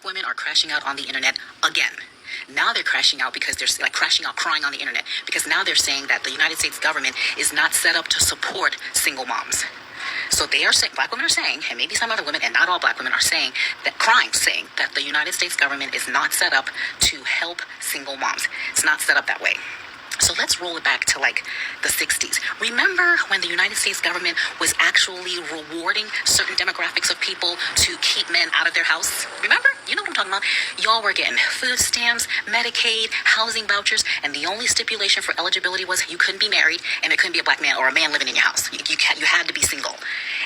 black women are crashing out on the internet again. Now they're crashing out because they're like crashing out crying on the internet because now they're saying that the United States government is not set up to support single moms. So they are saying, black women are saying, and maybe some other women, and not all black women are saying that, crying, saying that the United States government is not set up to help single moms. It's not set up that way. So let's roll it back to like the 60s. Remember when the United States government was actually rewarding certain demographics of people to keep men out of their house? Remember? You know what I'm talking about. Y'all were getting food stamps, Medicaid, housing vouchers, and the only stipulation for eligibility was you couldn't be married and it couldn't be a black man or a man living in your house. You had to be single.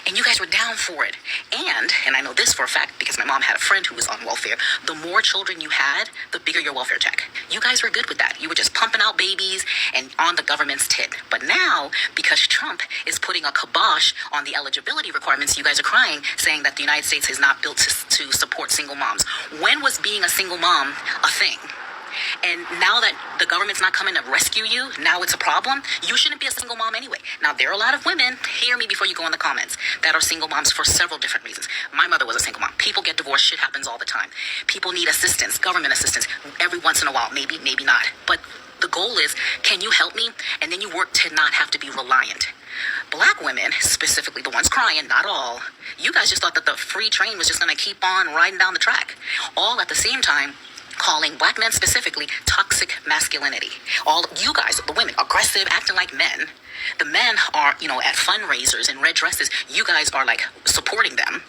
And you guys were down for it. And I know this for a fact because my mom had a friend who was on welfare. The more children you had, the bigger your welfare check. You guys were good with that. You were just pumping out babies and on the government's tit. But now, because Trump is putting a kibosh on the eligibility requirements, you guys are crying, saying that the United States is not built to support single moms. When was being a single mom a thing? And now that the government's not coming to rescue you, now it's a problem. You shouldn't be a single mom anyway. Now, there are a lot of women, hear me before you go in the comments, that are single moms for several different reasons. My mother was a single mom. People get divorced. Shit happens all the time. People need assistance, government assistance, every once in a while. Maybe not. But the goal is, can you help me? And then you work to not have to be reliant. Black women, specifically the ones crying, not all, you guys just thought that the free train was just going to keep on riding down the track. All at the same time, calling black men specifically toxic masculinity. All you guys, the women, aggressive, acting like men. The men are, at fundraisers in red dresses. You guys are like supporting them.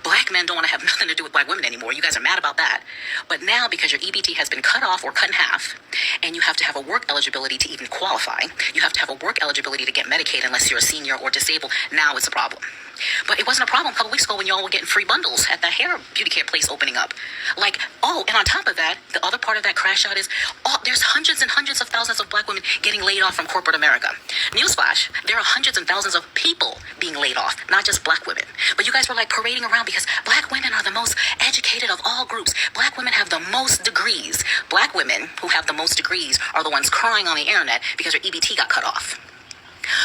Black men don't want to have nothing to do with black women anymore. You guys are mad about that. But now, because your EBT has been cut off or cut in half, and you have to have a work eligibility to even qualify, you have to have a work eligibility to get Medicaid unless you're a senior or disabled, now it's a problem. But it wasn't a problem a couple weeks ago when y'all were getting free bundles at that hair beauty care place opening up. And on top of that, the other part of that crash out is, there's hundreds and hundreds of thousands of black women getting laid off from corporate America. Newsflash, there are hundreds and thousands of people being laid off, not just black women. But you guys were like parading around because black women are the most educated of all groups. Black women have the most degrees. Black women who have the most degrees are the ones crying on the internet because their EBT got cut off.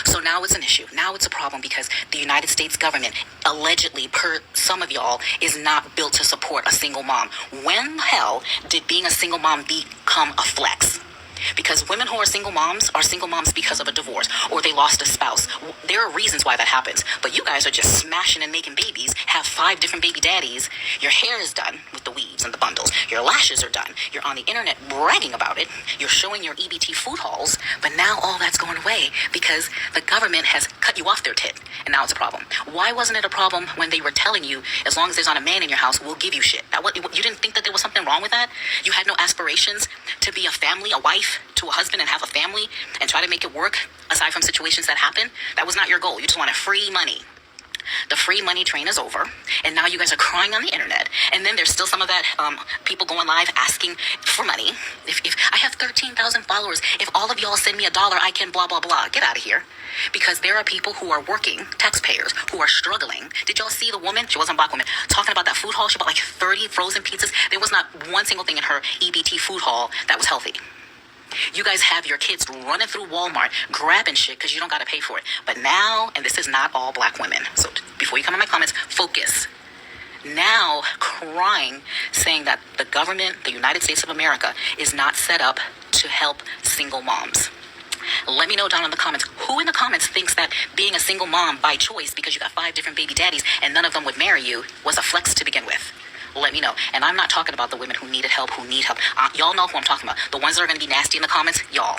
So now it's an issue. Now it's a problem because the United States government, allegedly, per some of y'all, is not built to support a single mom. When the hell did being a single mom become a flex? Because women who are single moms because of a divorce or they lost a spouse. There are reasons why that happens. But you guys are just smashing and making babies, have 5 different baby daddies. Your hair is done with the weaves and the bundles. Your lashes are done. You're on the internet bragging about it. You're showing your EBT food hauls. But now all that's going away because the government has cut you off their tit. And now it's a problem. Why wasn't it a problem when they were telling you, as long as there's not a man in your house, we'll give you shit? You didn't think that there was something wrong with that? You had no aspirations to be a family, a wife, to a husband and have a family and try to make it work aside from situations that happen? That was not your goal. You just wanted free money. The free money train is over, and now you guys are crying on the internet. And then there's still some of that people going live asking for money. If I have 13,000 followers, if all of y'all send me $1, I can blah, blah, blah. Get out of here. Because there are people who are working, taxpayers, who are struggling. Did y'all see the woman? She wasn't a black woman. Talking about that food haul. She bought like 30 frozen pizzas. There was not one single thing in her EBT food haul that was healthy. You guys have your kids running through Walmart, grabbing shit because you don't got to pay for it. But now, and this is not all black women. So before you come in my comments, focus. Now crying, saying that the government, the United States of America, is not set up to help single moms. Let me know down in the comments, who in the comments thinks that being a single mom by choice because you got 5 different baby daddies and none of them would marry you was a flex to begin with? Let me know. And I'm not talking about the women who needed help, who need help. Y'all know who I'm talking about. The ones that are going to be nasty in the comments, y'all.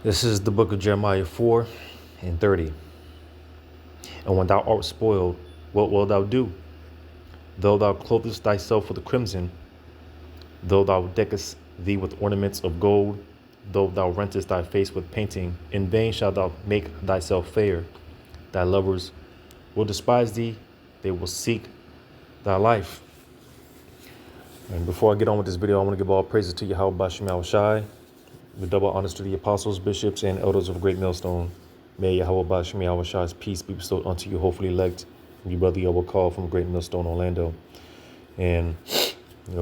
This is the book of Jeremiah 4:30. And when thou art spoiled, what wilt thou do? Though thou clothest thyself with the crimson, though thou deckest thee with ornaments of gold, though thou rentest thy face with painting, in vain shalt thou make thyself fair. Thy lovers will despise thee, they will seek thy life. And before I get on with this video, I want to give all praises to Yahweh Bashim Yahushai, with double honors to the apostles, bishops, and elders of Great Millstone. May Yahweh Bashim Yahushai's peace be bestowed unto you, hopefully elect, your brother Yahweh call from Great Millstone, Orlando. And,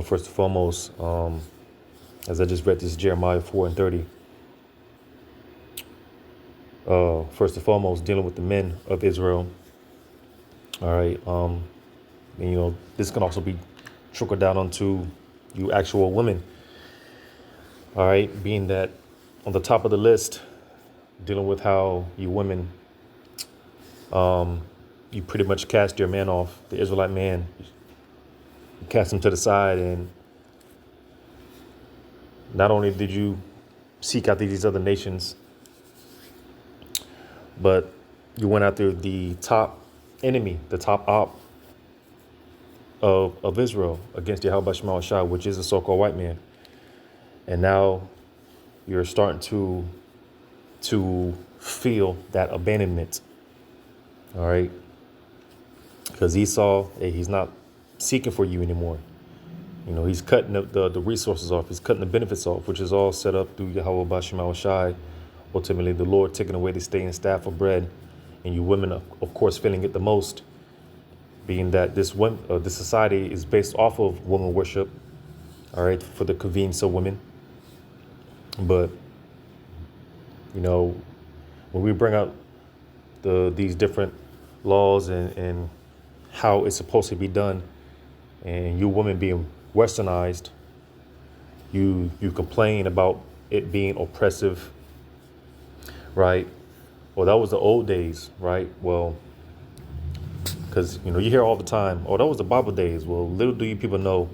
first and foremost, as I just read this Jeremiah 4:30, first and foremost, dealing with the men of Israel, All right. And, this can also be trickled down onto you actual women. All right. Being that on the top of the list, dealing with how you women, you pretty much cast your man off, the Israelite man, you cast him to the side. And not only did you seek out these other nations, but you went after the top enemy, the top op of Israel against Yahweh Shema Shai, which is the so-called white man. And now you're starting to feel that abandonment. All right. Because Esau, he's not seeking for you anymore. He's cutting the resources off. He's cutting the benefits off, which is all set up through Yahweh Shema Shai. Ultimately, the Lord taking away the stay and staff of bread. And you women, of course, feeling it the most, being that this society is based off of woman worship, all right, for the convenience of women. But, when we bring out these different laws and how it's supposed to be done, and you women being westernized, you complain about it being oppressive, right? Well, that was the old days, right? Well, because, you hear all the time, oh, that was the Bible days. Well, little do you people know,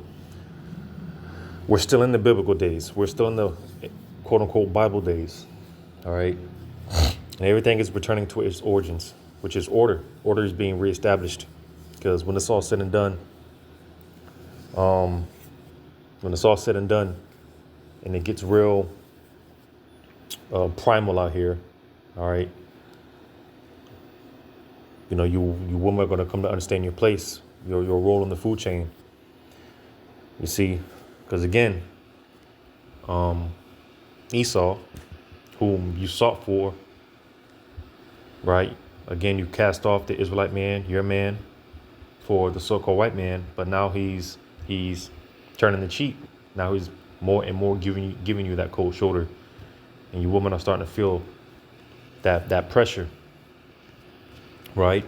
we're still in the biblical days. We're still in the quote unquote Bible days. All right. And everything is returning to its origins, which is order. Order is being reestablished. Because when it's all said and done, and it gets real primal out here, all right, you women are going to come to understand your place, your role in the food chain. You see, because again, Esau, whom you sought for, right? Again, you cast off the Israelite man, your man, for the so-called white man, but now he's turning the cheek. Now he's more and more giving you that cold shoulder, and you women are starting to feel that pressure, right?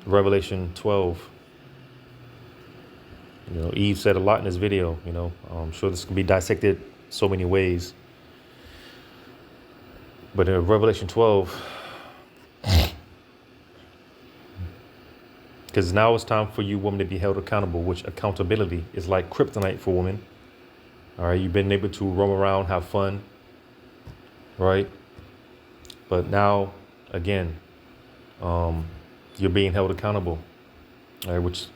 Revelation 12. Eve said a lot in this video. I'm sure this can be dissected so many ways. But in Revelation 12, because now it's time for you women to be held accountable, which accountability is like kryptonite for women. All right, you've been able to roam around, have fun, right? But now, again, you're being held accountable, all right, which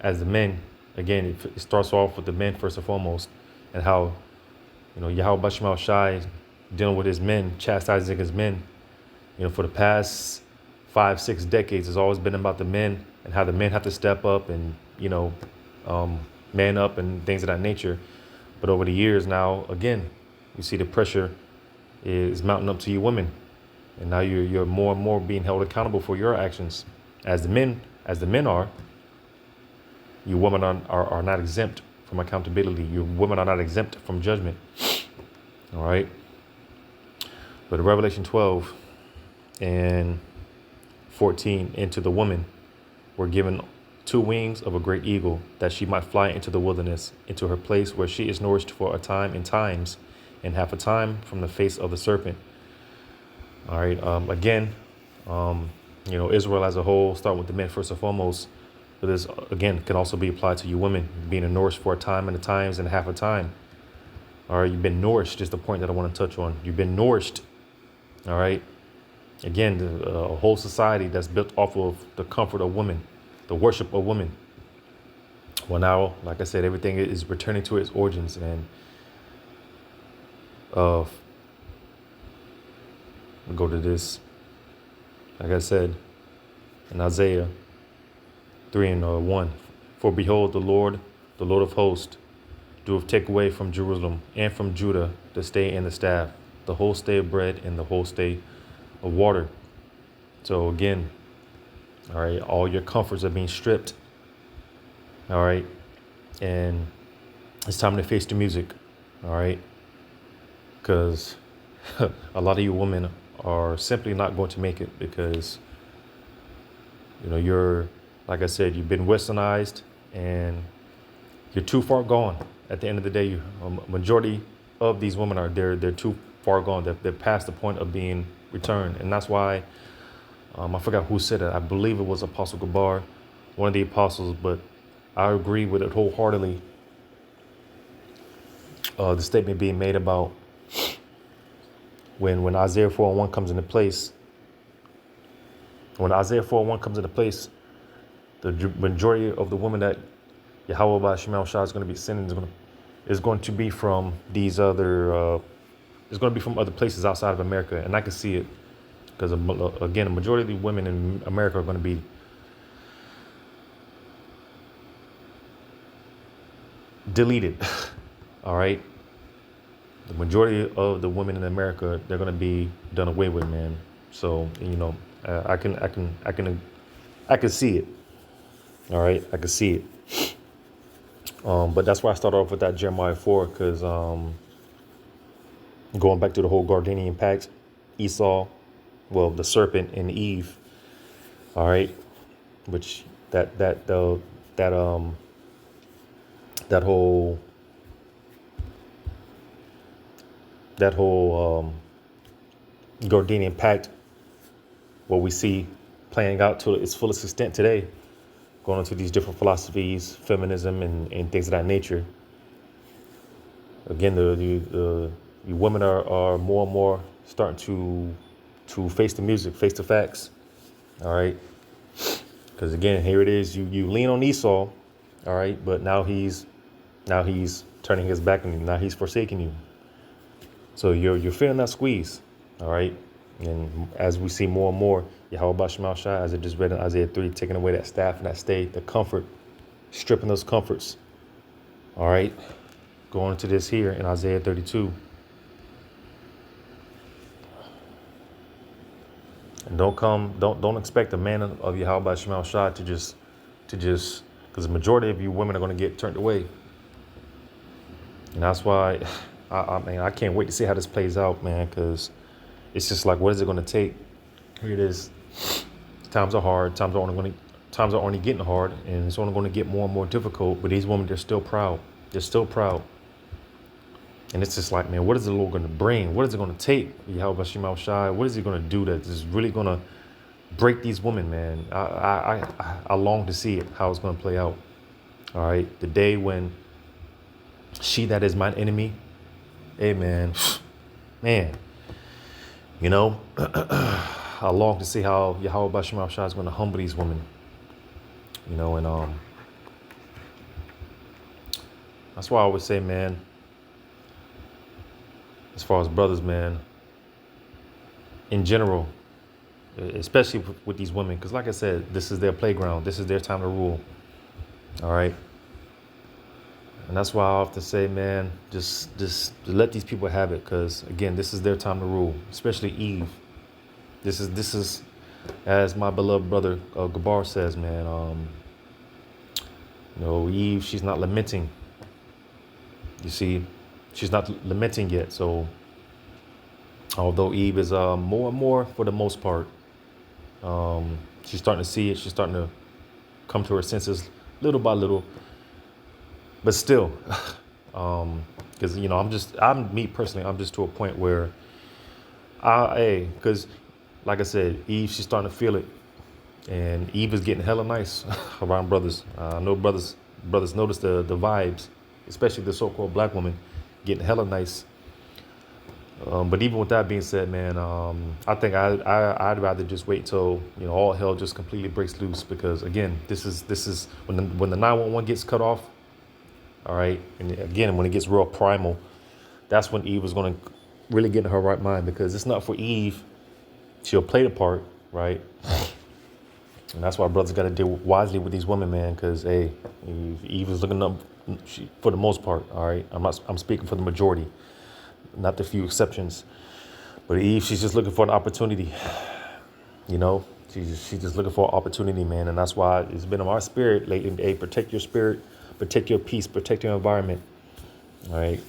as the men, again, it starts off with the men first and foremost, and how, Yahweh Shema Shai dealing with his men, chastising his men, for the past 5-6 decades, it's always been about the men and how the men have to step up and, man up and things of that nature. But over the years now, again, you see the pressure is mounting up to you women. And now you're more and more being held accountable for your actions. As the men are, you women are not exempt from accountability. You women are not exempt from judgment. All right. But in Revelation 12 and 14, into the woman were given 2 wings of a great eagle, that she might fly into the wilderness, into her place where she is nourished for a time and times, and half a time from the face of the serpent. All right. Again, Israel as a whole, starting with the men first and foremost. But this, again, can also be applied to you women, being nourished for a time and a times and half a time. All right. You've been nourished, just the point that I want to touch on. You've been nourished. All right. Again, a whole society that's built off of the comfort of women, the worship of women. Well, now, like I said, everything is returning to its origins. And we'll go to this. Like I said, in Isaiah 3 and 1, for behold, the Lord of hosts, doeth take away from Jerusalem and from Judah the stay and the staff, the whole stay of bread and the whole stay of water. So again, all right, all your comforts are being stripped. All right. And it's time to face the music. All right. Because a lot of you women are simply not going to make it, because You're, like I said, you've been westernized, and you're too far gone. At the end of the day, majority of these women they're too far gone. They're past the point of being returned, and that's why I forgot who said it. I believe it was Apostle Gabar, one of the apostles, but I agree with it wholeheartedly. The statement being made about when Isaiah 4:1 comes into place. When Isaiah 4:1 comes into place, the majority of the women that Yahweh by Shemal Shah is going to be sending is going to be from these other. It's going to be from other places outside of America, and I can see it because again, the majority of the women in America are going to be deleted. All right, the majority of the women in America, they're going to be done away with, man. So I can see it. All right, I can see it. But that's why I started off with that Jeremiah 4, because going back to the whole Gardenian pact, Esau, well, the serpent and Eve. All right, which that whole Gardenian pact, what we see playing out to its fullest extent today, going into these different philosophies, feminism, and things of that nature. Again, the women are more and more starting to face the music, face the facts. All right, because again, here it is. You lean on Esau, all right, but now he's turning his back on you. Now he's forsaking you. So you're feeling that squeeze, all right. And as we see more and more, Yahweh Bashemal Shai, as I just read in Isaiah 3, taking away that staff and that stay, the comfort, stripping those comforts. All right. Going into this here in Isaiah 32. And don't expect a man of Yahweh Bashemal Shai to just, because the majority of you women are going to get turned away. And that's why I can't wait to see how this plays out, man, because it's just like, what is it going to take? Here it is. Times are hard. Times are only getting hard, and it's only going to get more and more difficult. But these women, they're still proud. They're still proud. And it's just like, man, what is the Lord going to bring? What is it going to take? Yahweh Bashemal Shai, what is he going to do that is really going to break these women, man? I long to see it, how it's going to play out. All right, the day when she that is mine enemy, amen, man. I long to see how Yahweh Bashemal Shai is going to humble these women. And that's why I always say, man, as far as brothers, man, in general, especially with these women, because like I said, this is their playground. This is their time to rule. All right. And that's why I often say, man, just let these people have it, because again, this is their time to rule, especially Eve. This is, as my beloved brother Gabar says, man. Eve, she's not lamenting. You see, she's not lamenting yet. So, although Eve is more and more, for the most part, she's starting to see it. She's starting to come to her senses little by little. But still, because me personally, I'm just to a point where, because like I said, Eve, she's starting to feel it, and Eve is getting hella nice around brothers. I know brothers notice the vibes, especially the so-called black woman getting hella nice. But even with that being said, man, I think I'd rather just wait till all hell just completely breaks loose, because again, this is when the 911 gets cut off. All right. And again, when it gets real primal, that's when Eve is going to really get in her right mind, because it's not for Eve. She'll play the part. Right. And that's why brothers got to deal wisely with these women, man, because, hey, Eve is looking up for the most part. All right. I'm speaking for the majority, not the few exceptions. But Eve, she's just looking for an opportunity. She's just looking for an opportunity, man. And that's why it's been in our spirit lately. Hey, protect your spirit. Protect your peace, protect your environment. All right.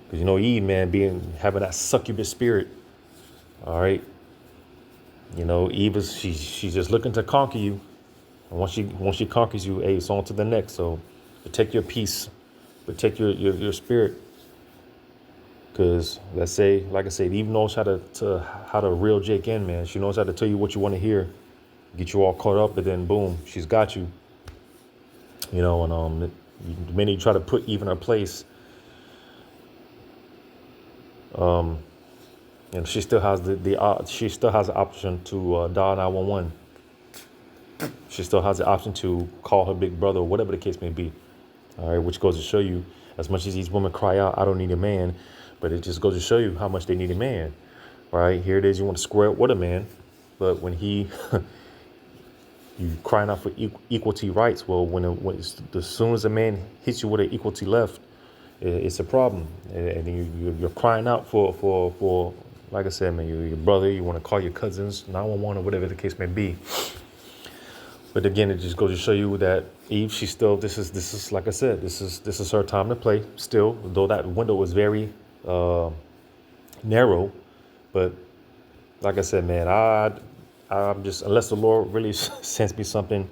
Because Eve, man, having that succubus spirit. All right. Eve is she's just looking to conquer you. And once she conquers you, hey, it's on to the next. So protect your peace, protect your spirit. Because let's say, like I said, Eve knows how to reel Jake in, man. She knows how to tell you what you want to hear, get you all caught up, but then boom, she's got you. You know, and the minute you try to put Eve in her place, and she still has she still has the option to dial 911. She still has the option to call her big brother or whatever the case may be. All right, which goes to show you, as much as these women cry out, I don't need a man, but it just goes to show you how much they need a man. Right, here it is, you want to square up with a man, but when he you crying out for equality rights, well, as soon as a man hits you with an equality left, it's a problem. And you're crying out for like I said, man, your brother, you want to call your cousins 911 or whatever the case may be. But again, it just goes to show you that Eve, she's still, this is like I said, this is her time to play still, though that window was very narrow. But like I said, man, I'm just, unless the Lord really sends me something,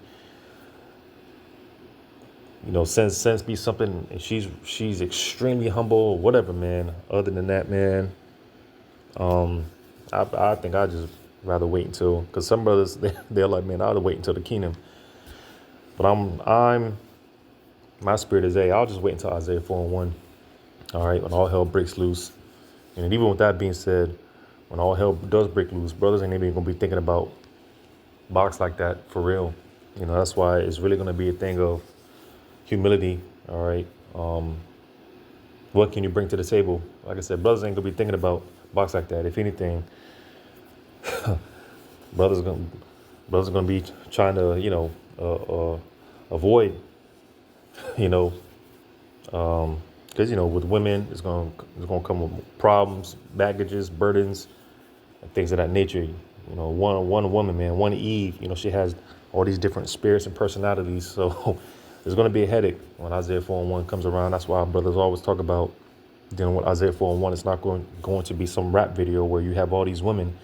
you know, sends me something, and she's extremely humble or whatever, man. Other than that, man, I think I just rather wait until, because some brothers they're like, man, I'll wait until the kingdom. But my spirit is, hey, I'll just wait until Isaiah 4:1. All right, when all hell breaks loose. And even with that being said, when all hell does break loose, brothers ain't even gonna be thinking about box like that for real. You know, that's why it's really gonna be a thing of humility. All right. What can you bring to the table? Like I said, brothers ain't gonna be thinking about box like that. If anything, brothers gonna be trying to, you know, avoid, you know, because you know, with women, it's gonna come with problems, baggages, burdens, and things of that nature. You know, one woman, man, one Eve, you know, she has all these different spirits and personalities. So there's going to be a headache when Isaiah 4:1 comes around. That's why our brothers always talk about dealing with Isaiah 4:1. It's not going to be some rap video where you have all these women.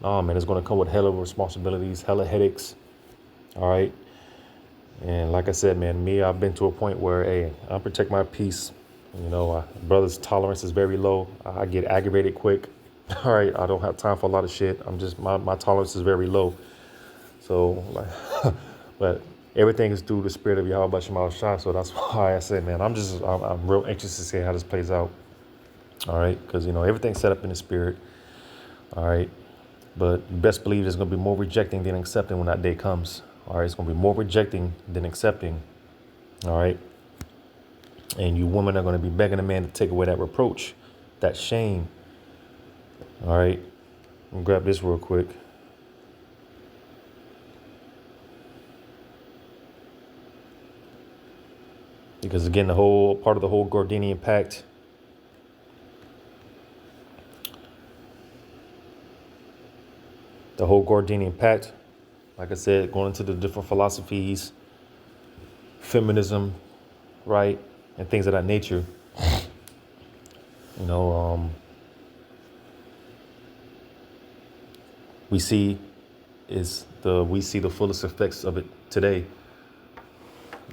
No, man, it's going to come with hella responsibilities, hella headaches. All right. And like I said, man, I've been to a point where, hey, I protect my peace. You know, brother's tolerance is very low. I get aggravated quick. All right, I don't have time for a lot of shit. I'm just, my tolerance is very low. So, like, but everything is through the spirit of Yahweh Shemal Shai. So that's why I said, man, I'm real anxious to see how this plays out. All right, because, you know, everything's set up in the spirit. All right, but you best believe there's going to be more rejecting than accepting when that day comes. All right, it's going to be more rejecting than accepting. All right, and you women are going to be begging a man to take away that reproach, that shame. All right, let me grab this real quick. Because again, the whole part of the whole Gordanian Pact, like I said, going into the different philosophies, feminism, right, and things of that nature. You know, we see the fullest effects of it today.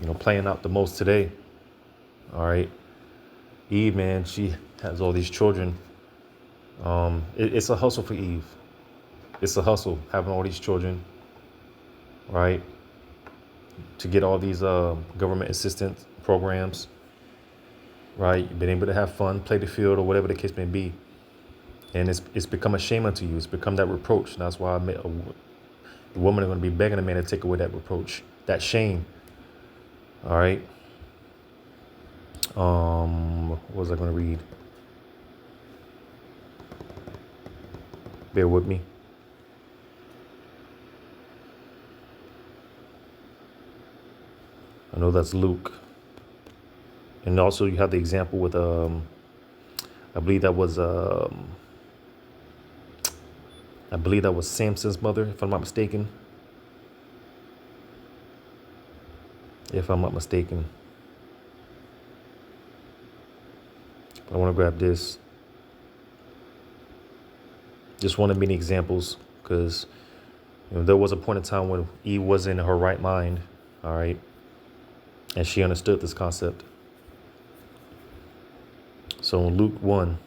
You know, playing out the most today. All right, Eve, man, she has all these children. It's a hustle for Eve. It's a hustle having all these children, right? To get all these government assistance programs, right? You've been able to have fun, play the field, or whatever the case may be. And it's become a shame unto you. It's become that reproach. And that's why the women are going to be begging a man to take away that reproach, that shame. All right. What was I going to read? Bear with me. I know that's Luke. And also you have the example with, I believe that was Samson's mother, if I'm not mistaken. But I want to grab this. Just one of many examples, because there was a point in time when Eve was in her right mind. All right. And she understood this concept. So in Luke 1,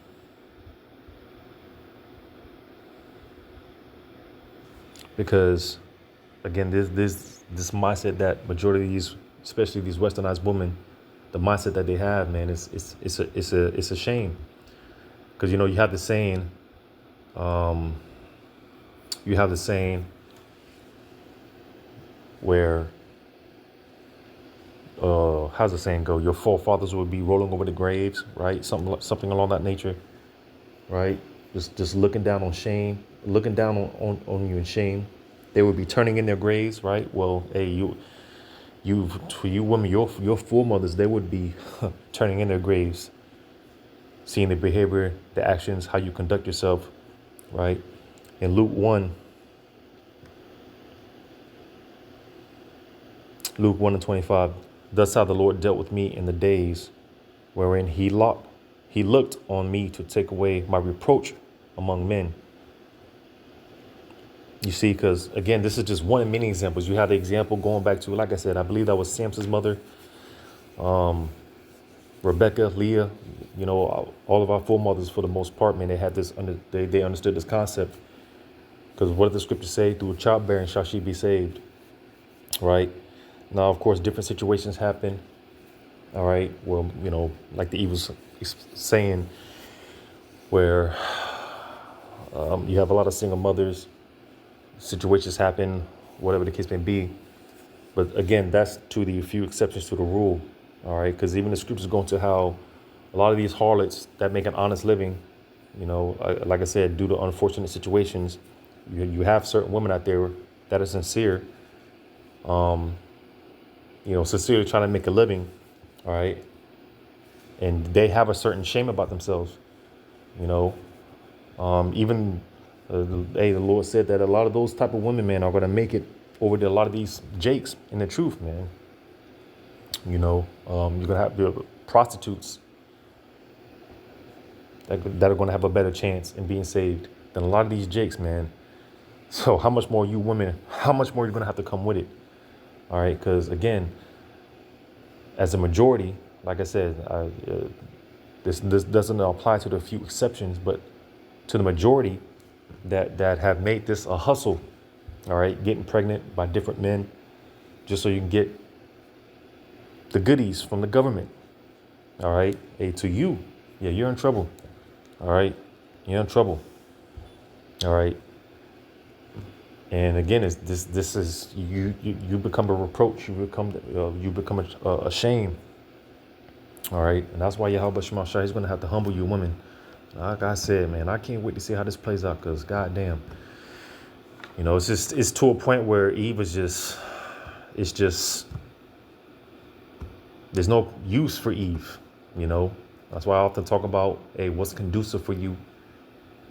because again, this mindset that majority of these, especially these westernized women, the mindset that they have, man, it's a shame. Because you have the saying, where how's the saying go? Your forefathers would be rolling over the graves, right? Something along that nature, right? Just looking down on shame, looking down on you in shame. They would be turning in their graves, right? Well, hey, for you women, your foremothers, they would be turning in their graves, seeing the behavior, the actions, how you conduct yourself, right? In Luke 1 and 25, thus how the Lord dealt with me in the days wherein he looked on me to take away my reproach among men. You see, because again, this is just one of many examples. You have the example going back to, like I said, I believe that was Samson's mother, Rebecca, Leah. All of our foremothers, for the most part, man, they had this they understood this concept. Because what did the scripture say? Through childbearing shall she be saved, right? Now, of course, different situations happen. All right. Well, like the evil's saying, where you have a lot of single mothers, situations happen, whatever the case may be. But again, that's to the few exceptions to the rule. All right. Because even the scriptures go into how a lot of these harlots that make an honest living, like I said, due to unfortunate situations, you have certain women out there that are sincere, sincerely trying to make a living. All right. And they have a certain shame about themselves, even the Lord said that a lot of those type of women, man, are going to make it over to a lot of these jakes in the truth, man. You're going to have the prostitutes that are going to have a better chance in being saved than a lot of these jakes, man. So how much more you women, how much more you're going to have to come with it? All right. Because again, as a majority, like I said, this doesn't apply to the few exceptions, but to the majority that have made this a hustle. All right. Getting pregnant by different men just so you can get the goodies from the government. All right. Hey, to you. Yeah, you're in trouble. All right. You're in trouble. All right. And again, this is you become a reproach. You become a shame. All right. And that's why Yahweh Shema Shai, he's going to have to humble you women. Like I said, man, I can't wait to see how this plays out, because goddamn, it's to a point where Eve is just there's no use for Eve. That's why I often talk about, hey, what's conducive for you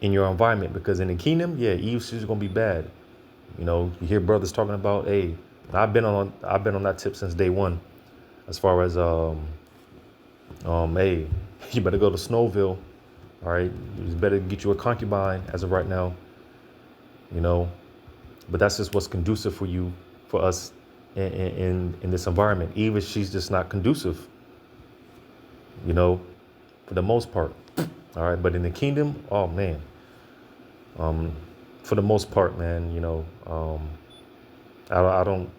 in your environment, because in the kingdom, yeah, Eve's just going to be bad. You hear brothers talking about, hey, I've been on that tip since day one, as far as hey, you better go to Snowville. All right, you better get you a concubine as of right now. But that's just what's conducive for us in this environment. Eve, she's just not conducive, for the most part. All right, but in the kingdom, oh man, for the most part, man, I don't.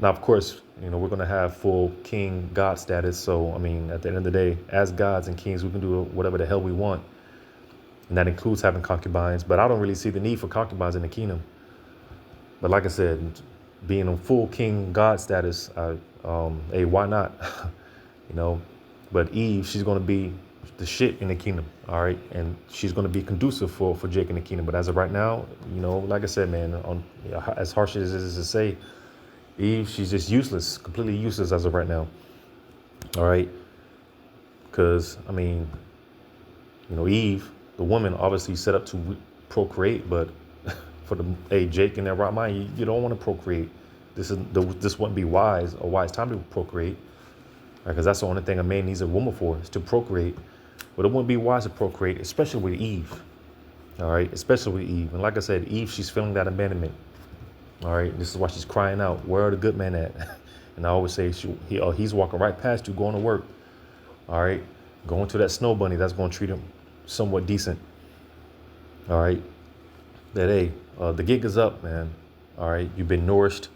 Now, of course, we're going to have full king God status. So, I mean, at the end of the day, as gods and kings, we can do whatever the hell we want. And that includes having concubines. But I don't really see the need for concubines in the kingdom. But like I said, being a full king God status, hey, why not? But Eve, she's going to be the shit in the kingdom. All right. And she's going to be conducive for Jake in the kingdom. But as of right now, like I said, man, as harsh as it is to say, Eve, she's just useless, completely useless as of right now. All right. Because, I mean, Eve, the woman, obviously set up to procreate. But for Jake in that right mind, you don't want to procreate. This wouldn't be a wise time to procreate. Because that's the only thing a man needs a woman for, is to procreate. But it wouldn't be wise to procreate, especially with Eve. All right. Especially with Eve. And like I said, Eve, she's feeling that abandonment. All right. This is why she's crying out. Where are the good men at? And I always say he's walking right past you going to work. All right. Going to that snow bunny that's going to treat him somewhat decent. All right. That, hey, the gig is up, man. All right. You've been nourished.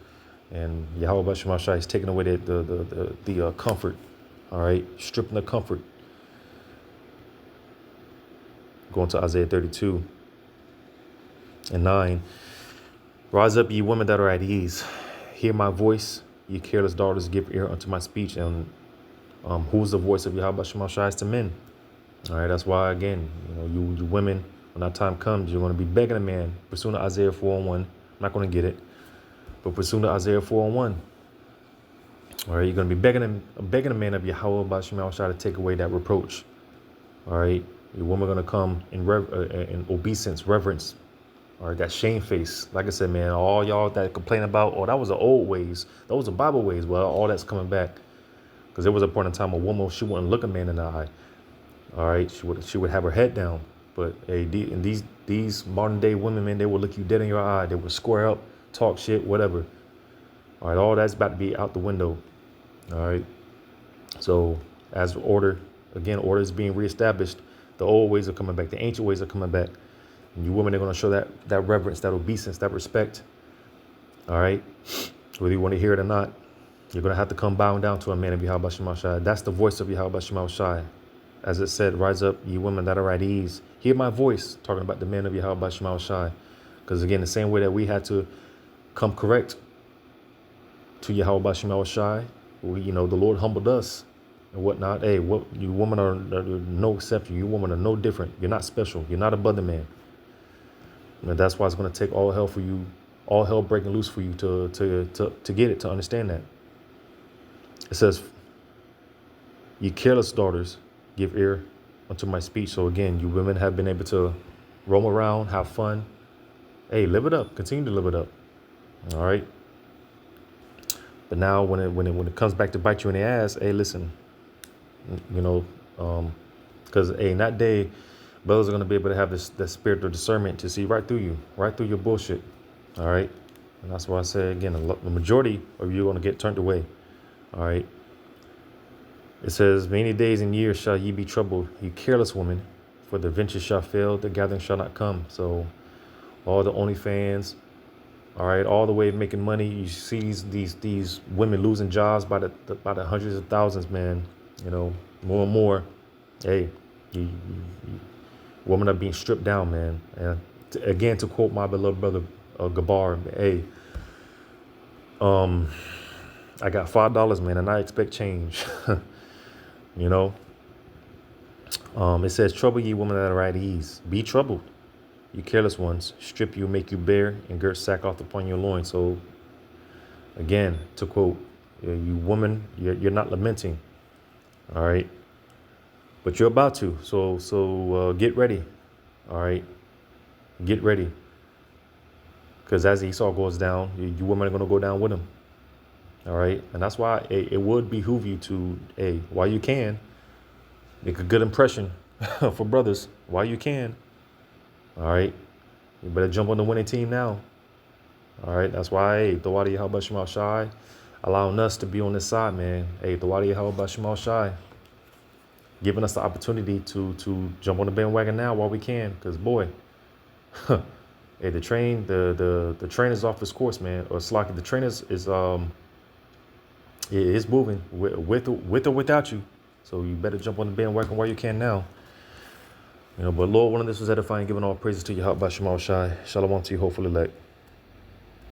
And Yahweh Bashar Shai is taking away the comfort. All right. Stripping the comfort. Going to Isaiah 32:9. Rise up, ye women that are at ease. Hear my voice, ye careless daughters, give ear unto my speech. And who's the voice of Yahweh Bashar Shai? Is to men. All right. That's why, again, you women, when that time comes, you're going to be begging a man. Pursuing Isaiah 4:1. I'm not going to get it. But pursuing Isaiah 4:1. All right. You're going to be begging a man of Yahweh Bashar Shai to take away that reproach. All right. Your woman going to come in obeisance, reverence. All right, that shame face. Like I said, man, all y'all that complain about, oh, that was the old ways. Those are Bible ways. Well, all that's coming back. Because there was a point in time a woman, she wouldn't look a man in the eye. All right, she would have her head down. But hey, in these modern day women, man, they will look you dead in your eye. They will square up, talk shit, whatever. All right, all that's about to be out the window. All right. So as order is being reestablished. The old ways are coming back. The ancient ways are coming back. And you women are going to show that reverence, that obeisance, that respect. All right. Whether you want to hear it or not, you're going to have to come bowing down to a man of Yahweh Shema Shai. That's the voice of Yahweh Shema Shai. As it said, rise up, ye women that are at ease. Hear my voice, talking about the men of Yahweh Shema Shai. Because again, the same way that we had to come correct to Yahweh Shema Shai, the Lord humbled us and whatnot. Hey, you women are no exception. You women are no different. You're not special. You're not above the man. And that's why it's going to take all hell for you, all hell breaking loose for you to get it, to understand that. It says, ye careless daughters, give ear unto my speech. So again, you women have been able to roam around, have fun. Hey, live it up. Continue to live it up. All right. But now when it comes back to bite you in the ass, hey, listen, because in that day, brothers are going to be able to have that spirit of discernment to see right through you, right through your bullshit. All right. And that's why I say, again, the majority of you are going to get turned away. All right. It says, many days and years shall ye be troubled, ye careless woman, for the venture shall fail, the gathering shall not come. So all the OnlyFans, all right, all the way of making money, you see these women losing jobs by the hundreds of thousands, man. More and more. Hey, women are being stripped down, man. And again, to quote my beloved brother Gabar, hey, I got $5, man, and I expect change. It says, trouble ye women that are at ease. Be troubled, you careless ones. Strip you, make you bare, and gird sackcloth upon your loins. So, again, to quote, you woman, you're not lamenting. All right. But you're about to. So get ready. All right. Get ready. Because as Esau goes down, you women are going to go down with him. All right. And that's why it would behoove you to, while you can, make a good impression for brothers while you can. All right. You better jump on the winning team now. All right. That's why, Thawadi Yahweh Shema Shai, allowing us to be on this side, man. Thawadi Yahweh Shema Shai, giving us the opportunity to jump on the bandwagon now while we can. Because, boy, the train is off its course, man. Or Slocky, the train is moving with or without you. So you better jump on the bandwagon while you can now. But Lord, one of this was edifying, giving all praises to Yahweh Shema Shai. Shalom to you, hopefully, elect.